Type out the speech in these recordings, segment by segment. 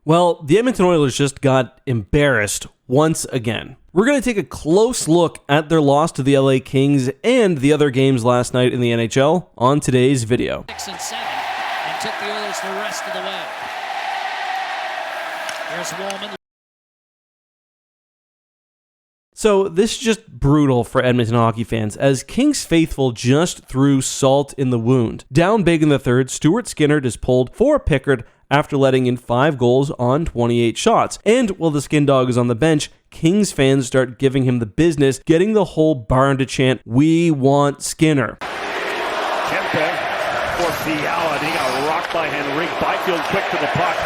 Well, the Edmonton Oilers just got embarrassed once again. We're going to take a close look at their loss to the LA Kings and the other games last night in the NHL on today's video. 6 and 7 and took the Oilers the rest of the way. There's Woolman. So this is just brutal for Edmonton hockey fans, as Kings faithful just threw salt in the wound. Down big in the third, Stuart Skinner is pulled for Pickard after letting in 5 goals on 28 shots. And while the Skin Dog is on the bench, Kings fans start giving him the business, getting the whole barn to chant, "We want Skinner." Kempe for Fiala, and he got rocked by Henrique. Byfield quick to the puck.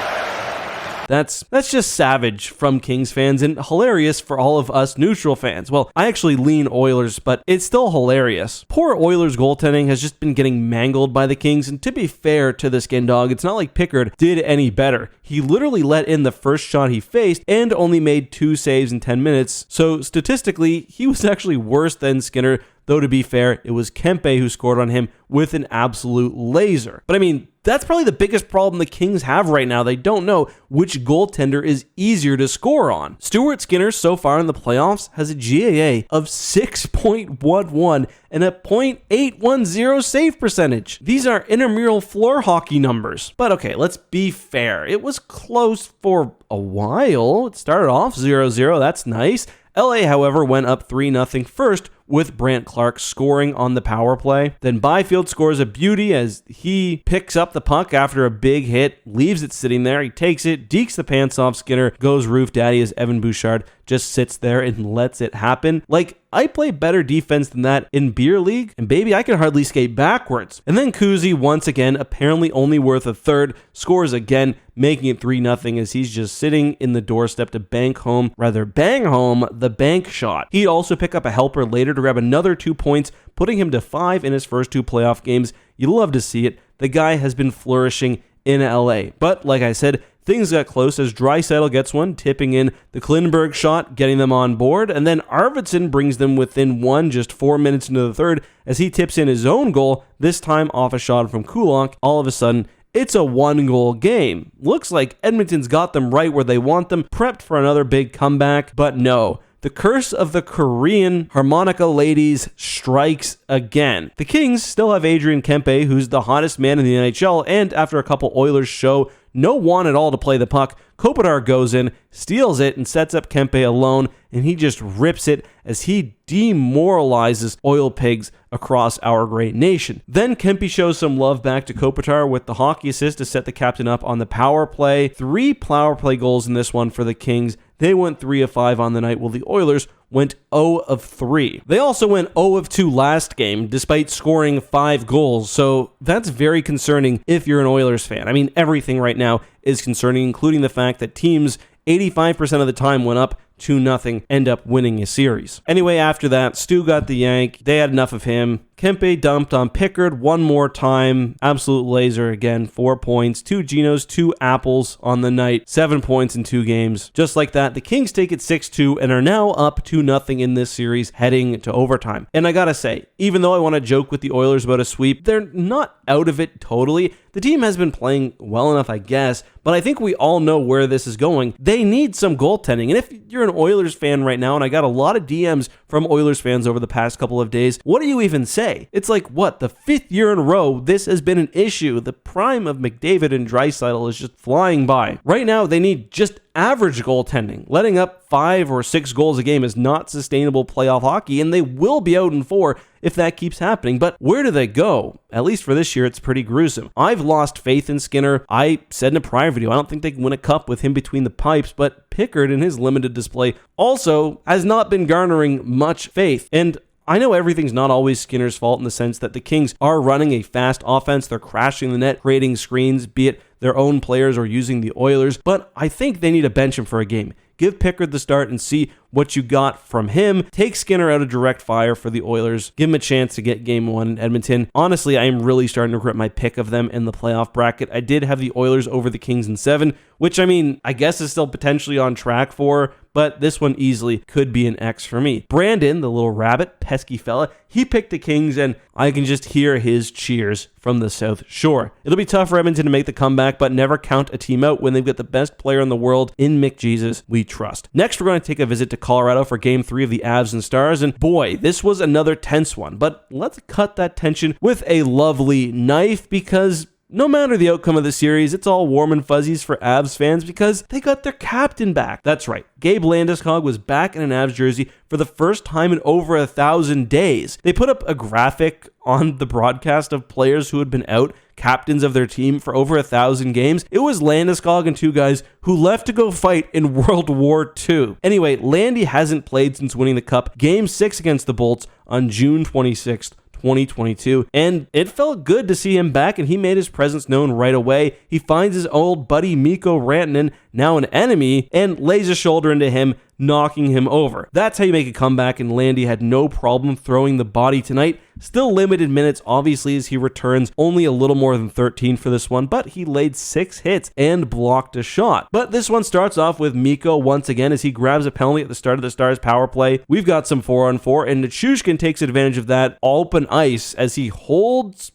That's just savage from Kings fans and hilarious for all of us neutral fans. Well, I actually lean Oilers, but it's still hilarious. Poor Oilers goaltending has just been getting mangled by the Kings, and to be fair to the Skin Dog, it's not like Pickard did any better. He literally let in the first shot he faced and only made 2 saves in 10 minutes, so statistically, he was actually worse than Skinner, though to be fair, it was Kempe who scored on him with an absolute laser. But I mean, that's probably the biggest problem the Kings have right now. They don't know which goaltender is easier to score on. Stuart Skinner so far in the playoffs has a GAA of 6.11 and a .810 save percentage. These are intramural floor hockey numbers. But okay, let's be fair. It was close for a while. It started off 0-0. That's nice. LA, however, went up 3-0 first, with Brant Clark scoring on the power play. Then Byfield scores a beauty as he picks up the puck after a big hit, leaves it sitting there. He takes it, dekes the pants off Skinner, goes roof daddy as Evan Bouchard just sits there and lets it happen. Like, I play better defense than that in beer league, and baby, I can hardly skate backwards. And then Kuzi, once again, apparently only worth a third, scores again, making it 3-0 as he's just sitting in the doorstep to bang home the bank shot. He'd also pick up a helper later to grab another 2 points, putting him to 5 in his first 2 playoff games. You love to see it. The guy has been flourishing in LA. But like I said, things got close as Draisaitl gets one, tipping in the Klinberg shot, getting them on board, and then Arvidsson brings them within 1 just 4 minutes into the third as he tips in his own goal, this time off a shot from Kulak. All of a sudden, it's a 1-goal game. Looks like Edmonton's got them right where they want them, prepped for another big comeback, but no. The curse of the Korean harmonica ladies strikes again. The Kings still have Adrian Kempe, who's the hottest man in the NHL, and after a couple Oilers show no want at all to play the puck, Kopitar goes in, steals it, and sets up Kempe alone, and he just rips it as he demoralizes oil pigs across our great nation. Then Kempe shows some love back to Kopitar with the hockey assist to set the captain up on the power play. 3 power play goals in this one for the Kings. They went 3 of 5 on the night, while the Oilers went 0 of 3. They also went 0 of 2 last game, despite scoring 5 goals, so that's very concerning if you're an Oilers fan. I mean, everything right now is concerning, including the fact that teams 85% of the time went up 2-0, end up winning a series. Anyway, after that, Stu got the yank. They had enough of him. Kempe dumped on Pickard one more time. Absolute laser again. 4 points, 2 Genos, 2 apples on the night. 7 points in 2 games. Just like that, the Kings take it 6-2 and are now up 2-0 in this series, heading to overtime. And I gotta say, even though I want to joke with the Oilers about a sweep, they're not out of it totally. The team has been playing well enough, I guess, but I think we all know where this is going. They need some goaltending. And if you're an Oilers fan right now, and I got a lot of DMs from Oilers fans over the past couple of days, what do you even say? It's like, what, the 5th year in a row this has been an issue. The prime of McDavid and Draisaitl is just flying by. Right now, they need just average goaltending. Letting up 5 or 6 goals a game is not sustainable playoff hockey, and they will be out in 4 if that keeps happening. But where do they go? At least for this year, it's pretty gruesome. I've lost faith in Skinner. I said in a prior video, I don't think they can win a cup with him between the pipes, but Pickard in his limited display also has not been garnering much faith. And I know everything's not always Skinner's fault in the sense that the Kings are running a fast offense. They're crashing the net, creating screens, be it their own players or using the Oilers, but I think they need to bench him for a game. Give Pickard the start and see what you got from him. Take Skinner out of direct fire for the Oilers. Give him a chance to get game 1 in Edmonton. Honestly, I am really starting to regret my pick of them in the playoff bracket. I did have the Oilers over the Kings in 7, which, I mean, I guess is still potentially on track for, but this one easily could be an X for me. Brandon, the little rabbit, pesky fella, he picked the Kings, and I can just hear his cheers from the South Shore. It'll be tough for Edmonton to make the comeback, but never count a team out when they've got the best player in the world in McJesus we trust. Next, we're going to take a visit to Colorado for Game 3 of the Avs and Stars, and boy, this was another tense one, but let's cut that tension with a lovely knife, because no matter the outcome of the series, it's all warm and fuzzies for Avs fans because they got their captain back. That's right. Gabe Landeskog was back in an Avs jersey for the first time in over 1,000 days. They put up a graphic on the broadcast of players who had been out, captains of their team for over 1,000 games. It was Landeskog and 2 guys who left to go fight in World War II. Anyway, Landy hasn't played since winning the Cup Game 6 against the Bolts on June 26th. 2022, and it felt good to see him back, and he made his presence known right away. He finds his old buddy Mikko Rantanen, now an enemy, and lays a shoulder into him, knocking him over. That's how you make a comeback, and Landy had no problem throwing the body tonight. Still limited minutes, obviously, as he returns only a little more than 13 for this one, but he laid 6 hits and blocked a shot. But this one starts off with Mikko once again as he grabs a penalty at the start of the Stars power play. We've got some 4-on-4, and Nichushkin takes advantage of that open ice as he holds,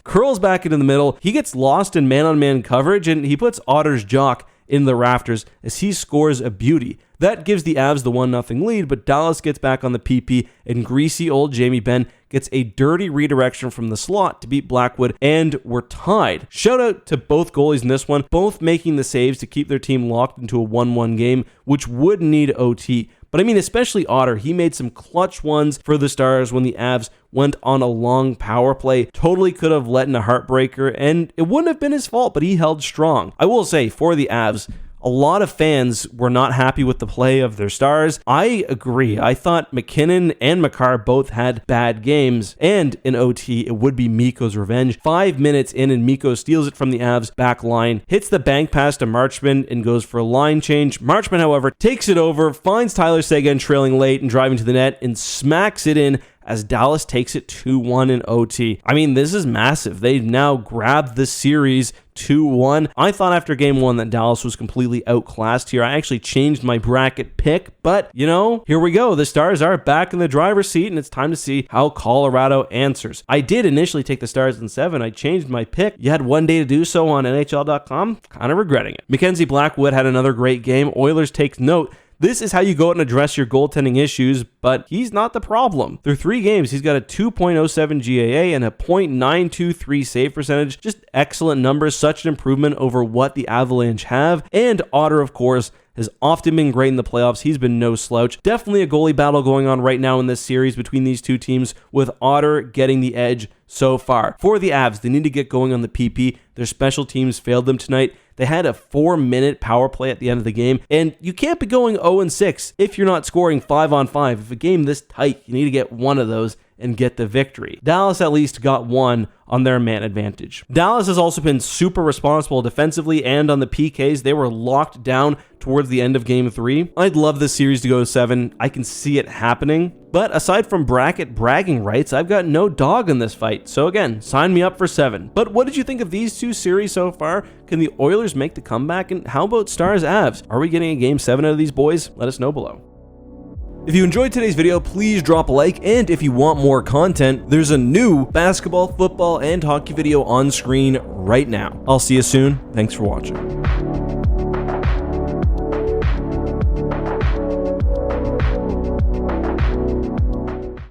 curls back into the middle. He gets lost in man-on-man coverage, and he puts Otter's jock in the rafters as he scores a beauty. That gives the Avs the 1-0 lead, but Dallas gets back on the PP, and greasy old Jamie Benn gets a dirty redirection from the slot to beat Blackwood, and we're tied. Shout out to both goalies in this one, both making the saves to keep their team locked into a 1-1 game, which would need OT. But I mean, especially Otter, he made some clutch ones for the Stars when the Avs went on a long power play. Totally could have let in a heartbreaker, and it wouldn't have been his fault, but he held strong. I will say, for the Avs, a lot of fans were not happy with the play of their Stars. I agree. I thought McKinnon and Makar both had bad games, and in OT, it would be Mikko's revenge. 5 minutes in, and Mikko steals it from the Avs back line, hits the bank pass to Marchman, and goes for a line change. Marchman, however, takes it over, finds Tyler Seguin trailing late and driving to the net, and smacks it in as Dallas takes it 2-1 in OT. I mean, this is massive. They've now grabbed the series 2-1. I thought after game 1 that Dallas was completely outclassed here. I actually changed my bracket pick, but, you know, here we go. The Stars are back in the driver's seat, and it's time to see how Colorado answers. I did initially take the Stars in 7. I changed my pick. You had one day to do so on NHL.com. Kind of regretting it. Mackenzie Blackwood had another great game. Oilers take note. This is how you go out and address your goaltending issues, but he's not the problem. Through 3 games, he's got a 2.07 GAA and a .923 save percentage. Just excellent numbers, such an improvement over what the Avalanche have. And Otter, of course, has often been great in the playoffs. He's been no slouch. Definitely a goalie battle going on right now in this series between these two teams, with Otter getting the edge so far. For the Avs, they need to get going on the PP. Their special teams failed them tonight. They had a 4-minute power play at the end of the game, and you can't be going 0-6 if you're not scoring 5-on-5. If a game this tight, you need to get one of those and get the victory. Dallas at least got one on their man advantage. Dallas has also been super responsible defensively, and on the PKs, they were locked down towards the end of game 3. I'd love this series to go to 7. I can see it happening. But aside from bracket bragging rights, I've got no dog in this fight. So again, sign me up for 7. But what did you think of these two series so far? Can the Oilers make the comeback? And how about Stars Avs? Are we getting a game 7 out of these boys? Let us know below. If you enjoyed today's video, please drop a like, and if you want more content, there's a new basketball, football, and hockey video on screen right now. I'll see you soon. Thanks for watching.